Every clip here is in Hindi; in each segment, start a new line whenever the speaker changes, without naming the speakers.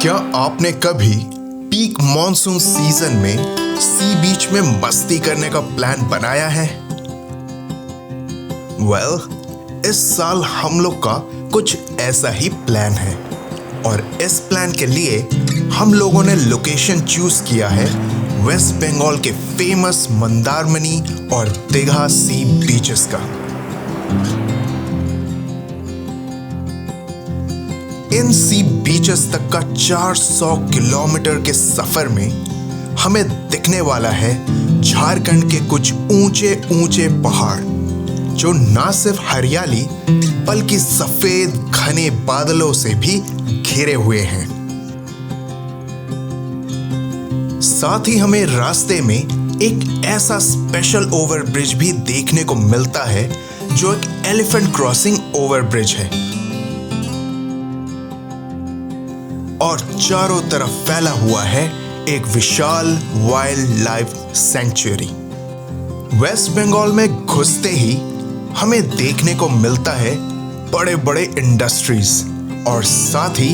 क्या आपने कभी पीक मॉनसून सीजन में सी बीच में मस्ती करने का प्लान बनाया है? इस साल हम लोग का कुछ ऐसा ही प्लान है और इस प्लान के लिए हम लोगों ने लोकेशन चूज किया है वेस्ट बंगाल के फेमस मंदारमनी और दीघा सी बीचेस का। इन सी बीचेस तक का 400 किलोमीटर के सफर में हमें दिखने वाला है झारखंड के कुछ ऊंचे ऊंचे पहाड़ जो ना सिर्फ हरियाली बल्कि सफेद घने बादलों से भी घिरे हुए हैं। साथ ही हमें रास्ते में एक ऐसा स्पेशल ओवरब्रिज भी देखने को मिलता है जो एक एलिफेंट क्रॉसिंग ओवरब्रिज है और चारों तरफ फैला हुआ है एक विशाल wild life sanctuary. West Bengal में घुसते ही हमें देखने को मिलता है बड़े बड़े इंडस्ट्रीज और साथ ही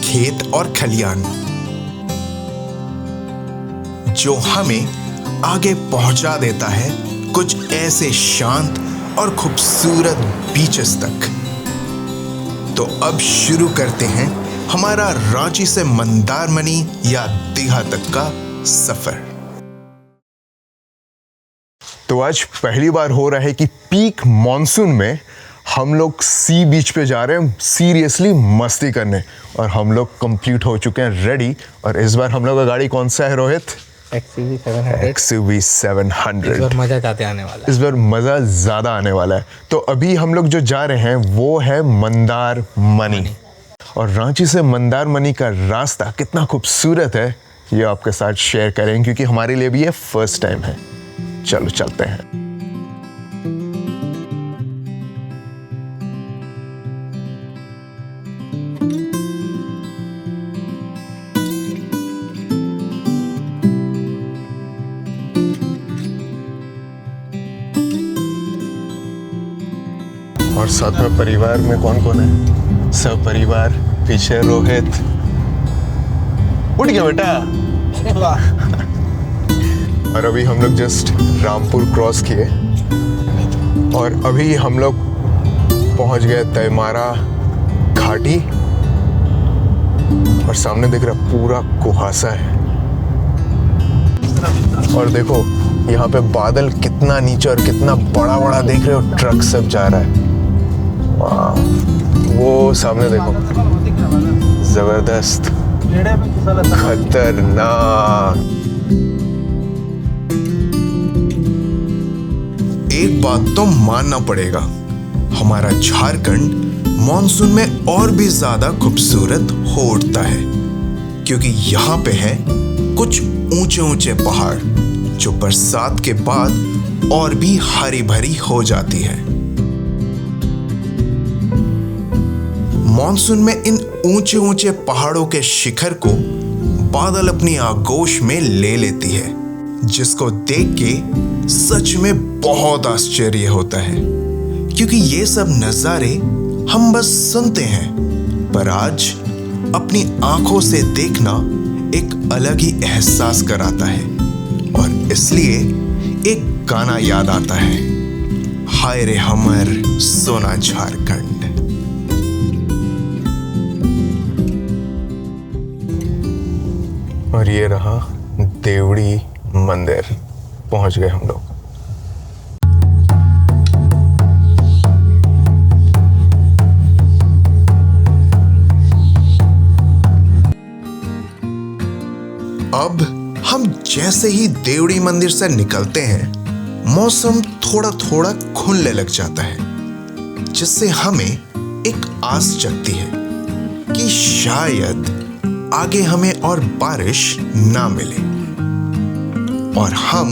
खेत और खलियान जो हमें आगे पहुंचा देता है कुछ ऐसे शांत और खूबसूरत बीचेस तक। तो अब शुरू करते हैं हमारा रांची से मंदारमनी या दीघा तक का सफर।
तो आज पहली बार हो रहा है कि पीक मॉनसून में हम लोग सी बीच पे जा रहे हैं सीरियसली मस्ती करने और हम लोग कंप्लीट हो चुके हैं रेडी। और इस बार हम लोग का गाड़ी कौन सा है रोहित? XUV 700।
इस बार मजा ज़्यादा आने वाला है।
इस बार मज़ा ज़्यादा आने वाला है। तो अभी हम लोग जो जा रहे हैं वो है मंदारमनी और रांची से मंदारमनी का रास्ता कितना खूबसूरत है ये आपके साथ शेयर करेंगे क्योंकि हमारे लिए भी ये फर्स्ट टाइम है। चलो चलते हैं। और साथ में परिवार में कौन कौन है? सब परिवार, पीछे रोहित। उठ गया बेटा। और अभी हम लोग जस्ट रामपुर क्रॉस किए और अभी हम लोग पहुंच गए तैमारा घाटी और सामने दिख रहा पूरा कुहासा है। और देखो यहाँ पे बादल कितना नीचे और कितना बड़ा बड़ा देख रहे हो, ट्रक सब जा रहा है। वाह, वो सामने देखो, जबरदस्त, खतरनाक।
एक बात तो मानना पड़ेगा, हमारा झारखंड मॉनसून में और भी ज्यादा खूबसूरत हो उठता है क्योंकि यहाँ पे है कुछ ऊंचे ऊंचे पहाड़ जो बरसात के बाद और भी हरी भरी हो जाती है। मॉनसून में इन ऊंचे ऊंचे पहाड़ों के शिखर को बादल अपनी आगोश में ले लेती है जिसको देख के सच में बहुत आश्चर्य होता है क्योंकि ये सब नजारे हम बस सुनते हैं पर आज अपनी आंखों से देखना एक अलग ही एहसास कराता है और इसलिए एक गाना याद आता है, हाय रे हमर सोना झारखंड।
और ये रहा देवड़ी मंदिर, पहुंच गए हम लोग।
अब हम जैसे ही देवड़ी मंदिर से निकलते हैं मौसम थोड़ा थोड़ा खुलने लग जाता है जिससे हमें एक आस जगती है कि शायद आगे हमें और बारिश ना मिले और हम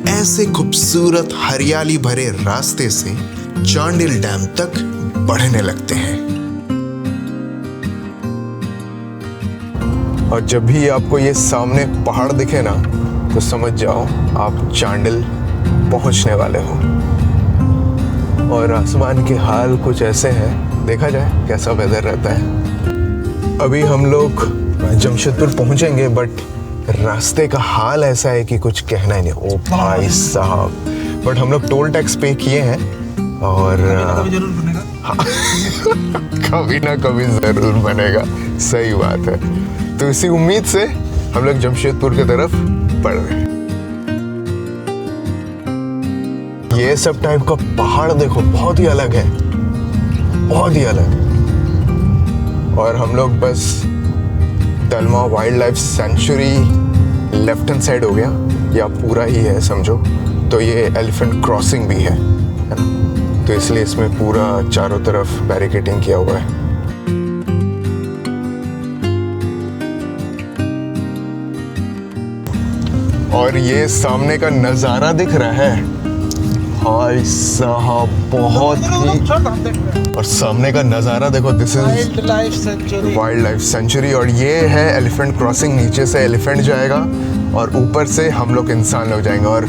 ऐसे खूबसूरत हरियाली भरे रास्ते से चांडिल डैम तक बढ़ने लगते हैं।
और जब भी आपको ये सामने पहाड़ दिखे ना तो समझ जाओ आप चांडिल पहुंचने वाले हो। और आसमान के हाल कुछ ऐसे हैं, देखा जाए कैसा वेदर रहता है। अभी हम लोग जमशेदपुर पहुंचेंगे, बट रास्ते का हाल ऐसा है कि कुछ कहना ही नहीं। ओ भाई साहब, बट हम लोग टोल टैक्स पे किए हैं और
जरूर बनेगा।
कभी ना कभी जरूर बनेगा, सही बात है। तो इसी उम्मीद से हम लोग जमशेदपुर की तरफ बढ़ रहे हैं। ये सब टाइप का पहाड़ देखो, बहुत ही अलग है, बहुत ही अलग। और हम लोग बस Dalma wild life sanctuary left hand side हो गया, या पूरा ही है समझो। तो ये एलिफेंट क्रॉसिंग भी है ना, तो इसलिए इसमें पूरा चारों तरफ बैरिकेडिंग किया हुआ है। और ये सामने का नजारा दिख रहा है, भाई साहब बहुत ही। और सामने का नजारा देखो, this is wild life century. और ये है एलिफेंट क्रॉसिंग, नीचे से एलिफेंट जाएगा और ऊपर से हम लोग इंसान लोग जाएंगे। और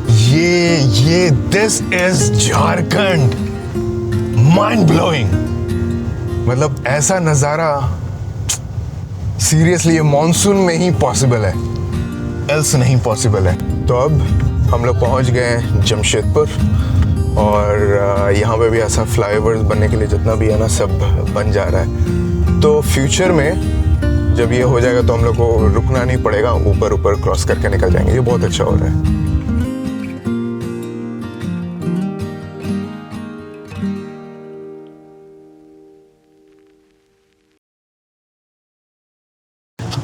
ये this is Jharkhand, mind blowing. मतलब ऐसा नजारा सीरियसली ये मॉनसून में ही पॉसिबल है, एल्स नहीं पॉसिबल है। तो अब हम लोग पहुंच गए हैं जमशेदपुर, और यहाँ पे भी ऐसा फ्लाईओवर्स बनने के लिए जितना भी है ना, सब बन जा रहा है। तो फ्यूचर में जब ये हो जाएगा तो हम लोग को रुकना नहीं पड़ेगा, ऊपर ऊपर क्रॉस करके निकल जाएंगे। ये बहुत अच्छा हो रहा है।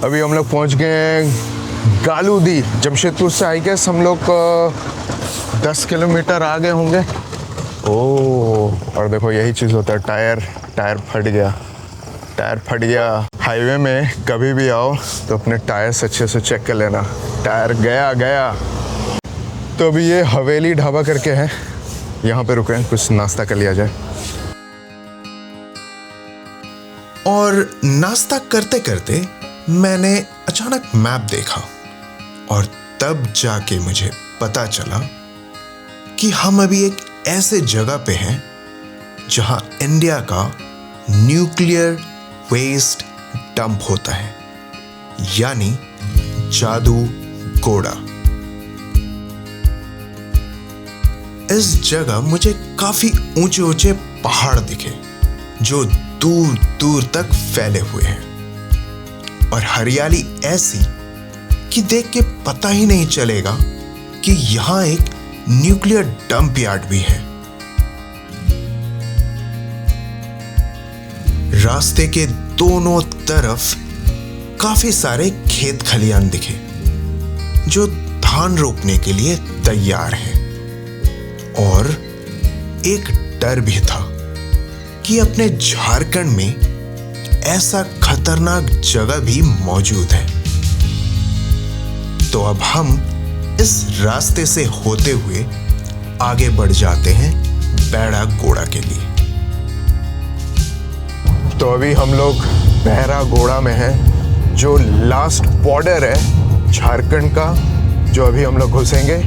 अभी हम लोग पहुंच गए हैं गालूदी। जमशेदपुर से आई गेस हम लोग 10 किलोमीटर आगे होंगे। ओह, और देखो यही चीज़ होता है, टायर फट गया। हाईवे में कभी भी आओ तो अपने टायर्स अच्छे से चेक कर लेना, टायर गया। तो अभी ये हवेली ढाबा करके है, यहाँ पे रुके हैं, कुछ नाश्ता कर लिया जाए।
और नाश्ता करते करते मैंने अचानक मैप देखा, और तब जाके मुझे पता चला कि हम अभी एक ऐसे जगह पे हैं जहां इंडिया का न्यूक्लियर वेस्ट डंप होता है, यानी जादू गोड़ा। इस जगह मुझे काफी ऊंचे ऊंचे पहाड़ दिखे जो दूर दूर तक फैले हुए हैं, और हरियाली ऐसी कि देख के पता ही नहीं चलेगा कि यहां एक न्यूक्लियर डंप यार्ड भी है। रास्ते के दोनों तरफ काफी सारे खेत खलियान दिखे जो धान रोपने के लिए तैयार है, और एक डर भी था कि अपने झारखंड में ऐसा खतरनाक जगह भी मौजूद है। तो अब हम इस रास्ते से होते हुए आगे बढ़ जाते हैं बैड़ा गोड़ा के लिए।
तो अभी हम लोग बहरा गोड़ा में हैं, जो लास्ट बॉर्डर है झारखंड का, जो अभी हम लोग घुसेंगे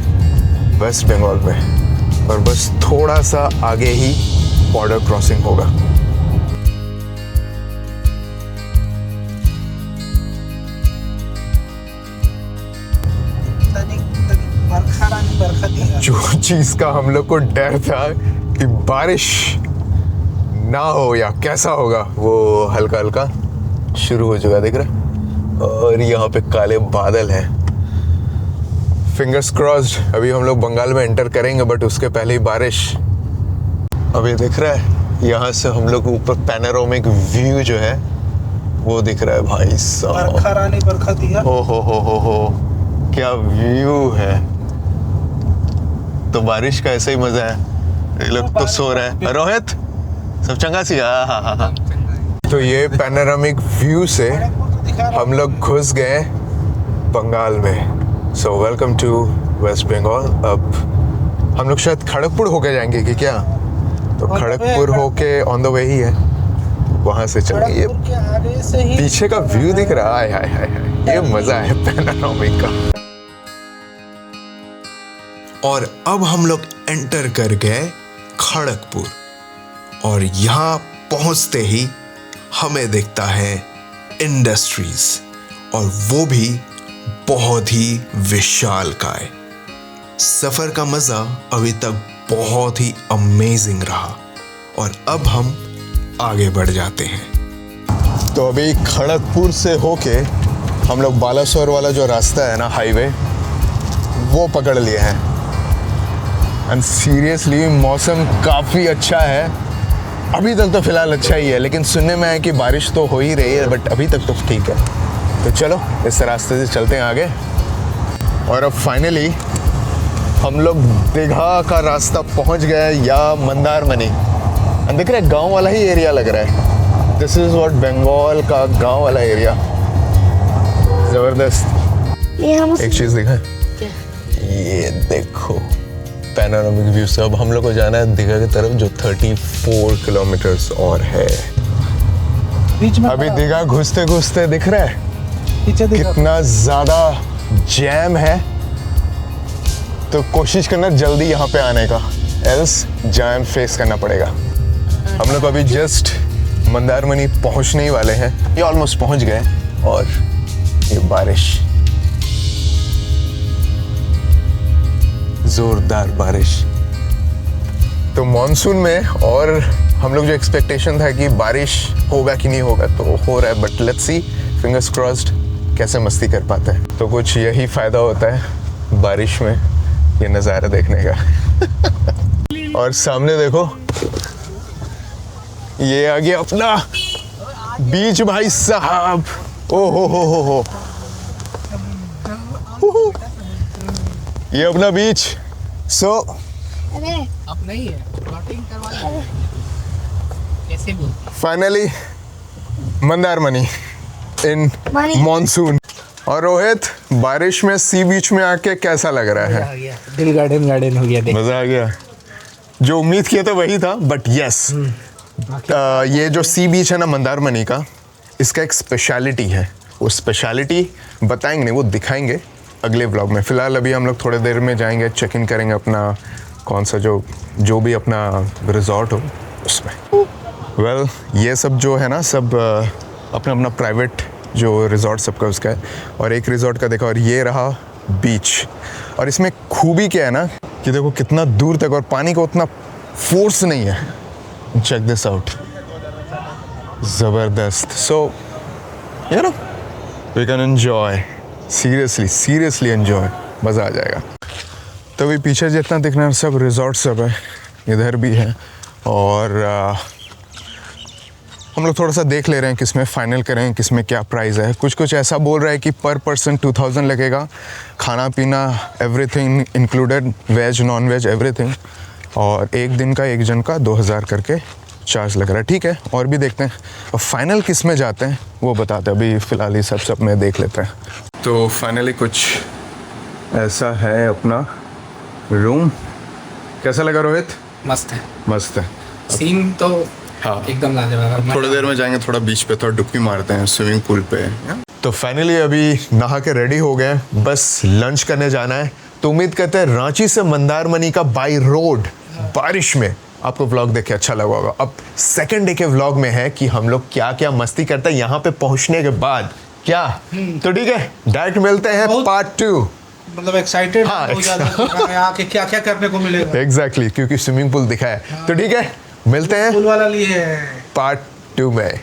वेस्ट बंगाल में, और बस थोड़ा सा आगे ही बॉर्डर क्रॉसिंग होगा। जो चीज का हम लोग को डर था कि बारिश ना हो या कैसा होगा, वो हल्का हल्का शुरू हो चुका, दिख रहा है। और यहाँ पे काले बादल हैं। फिंगर्स क्रॉस्ड, अभी हम लोग बंगाल में एंटर करेंगे, बट उसके पहले ही बारिश। अभी दिख रहा है यहाँ से हम लोग ऊपर पैनोरामिक व्यू जो है वो दिख रहा है। भाई साहब, हो क्या व्यू है। तो बारिश का ऐसा ही मजा है। ये लोग तो सो रहे हैं। रोहित सब चंगा सी। हाँ। तो ये पैनोरामिक व्यू से हम लोग घुस गए बंगाल में। So welcome to West Bengal. अब हम लोग शायद खड़गपुर होके जाएंगे कि क्या? तो खड़गपुर होके ऑन द वे ही है, वहां से चलेंगे। ये पीछे का व्यू दिख रहा है, हाय ये मजा है पैनोरामिक का।
और अब हम लोग एंटर कर गए खड़गपुर, और यहाँ पहुंचते ही हमें दिखता है इंडस्ट्रीज, और वो भी बहुत ही विशालकाय। सफर का मजा अभी तक बहुत ही अमेजिंग रहा और अब हम आगे बढ़ जाते हैं।
तो अभी खड़गपुर से होके हम लोग बालासोर वाला जो रास्ता है ना, हाईवे, वो पकड़ लिए हैं। एंड सीरियसली मौसम काफ़ी अच्छा है। अभी तक तो फिलहाल अच्छा ही है, लेकिन सुनने में आया कि बारिश तो हो ही रही है, बट अभी तक तो ठीक है। तो चलो इस रास्ते से चलते हैं आगे। और अब फाइनली हम लोग दीघा का रास्ता पहुंच गए, या मंदारमनी। दिख रहा है गांव वाला ही एरिया लग रहा है। दिस इज व्हाट बंगाल का गांव वाला एरिया। जबरदस्त। एक चीज दिखा, ये देखो पैनोरामिक व्यू से। अब हम लोग को जाना है दीघा की तरफ, जो 34 किलोमीटर्स और है।
बीच में
अभी दीघा घुसते घुसते दिख रहा है
पीछे देखो।
कितना ज्यादा जैम है। तो कोशिश करना जल्दी यहाँ पे आने का, एल्स जैम फेस करना पड़ेगा। हम लोग अभी जस्ट मंदारमनी पहुंचने ही वाले हैं, ये ऑलमोस्ट पहुंच गए। और ये बारिश, जोरदार बारिश। तो मॉनसून में, और हम लोग जो एक्सपेक्टेशन था कि बारिश होगा कि नहीं होगा, तो हो रहा है। But let's see, fingers crossed, कैसे मस्ती कर पाते हैं। तो कुछ यही फायदा होता है बारिश में, ये नज़ारा देखने का। और सामने देखो, ये आ गया अपना बीच भाई साहब। ओ हो। ये अपना बीच। सो
अब नहीं है, प्लॉटिंग करवा लो। कैसे भी
फाइनली मंदारमनी इन मॉनसून। और रोहित, बारिश में सी बीच में आके कैसा लग रहा है?
आ गया, दिल गार्डन हो गया। देख
मजा आ गया। जो उम्मीद किया था वही था, बट यस, ये जो सी बीच है ना मंदारमनी का, इसका एक स्पेशलिटी है। वो स्पेशलिटी बताएंगे नहीं, वो दिखाएंगे अगले व्लॉग में। फिलहाल अभी हम लोग थोड़ी देर में जाएंगे, चेक इन करेंगे अपना कौन सा जो भी अपना रिजॉर्ट हो उसमें। वेल, ये सब जो है ना, सब अपना अपना प्राइवेट जो रिजॉर्ट सबका उसका है। और एक रिजॉर्ट का देखा, और ये रहा बीच। और इसमें खूबी क्या है ना कि देखो कितना दूर तक, और पानी का उतना फोर्स नहीं है। चेक दिस आउट, ज़बरदस्त। So you know we can enjoy, seriously enjoy, मज़ा आ जाएगा। तो अभी पीछे जितना दिखना है सब रिजॉर्ट सब है, इधर भी है। और हम लोग थोड़ा सा देख ले रहे हैं किसमें फ़ाइनल करें, किसमें क्या प्राइस है। कुछ ऐसा बोल रहा है कि पर पर्सन 2000 लगेगा, खाना पीना everything included, veg non veg everything. और एक दिन का एक जन का 2000 करके चार्ज लग रहा है। ठीक है, और भी देखते हैं। और फाइनल किस में जाते हैं वो बताते हैं। अभी फ़िलहाल ये सब में देख लेते हैं। तो फाइनली कुछ ऐसा है अपना रूम। कैसा लगा रोहित?
मस्त है,
मस्त है।
सीन तो
हाँ,
एकदम लाजवाब।
थोड़ी देर में जाएंगे, थोड़ा बीच पे थोड़ा डुबकी मारते हैं स्विमिंग पूल पे। तो फाइनली अभी नहा के रेडी हो गए, बस लंच करने जाना है। तो उम्मीद करते हैं रांची से मंदारमनी का बाई रोड बारिश में आपको व्लॉग देख के अच्छा लगा होगा। अब सेकंड डे के व्लॉग में है कि हम लोग क्या क्या मस्ती करते हैं यहाँ पे पहुँचने के बाद। क्या तो ठीक है, डायरेक्ट मिलते हैं पार्ट 2।
मतलब एक्साइटेड हो जाता है यहाँ के क्या क्या करने को मिलेगा।
एग्जैक्टली, क्योंकि स्विमिंग पूल दिखा है। तो ठीक है, मिलते हैं
पूल वाला लिए
पार्ट 2 में।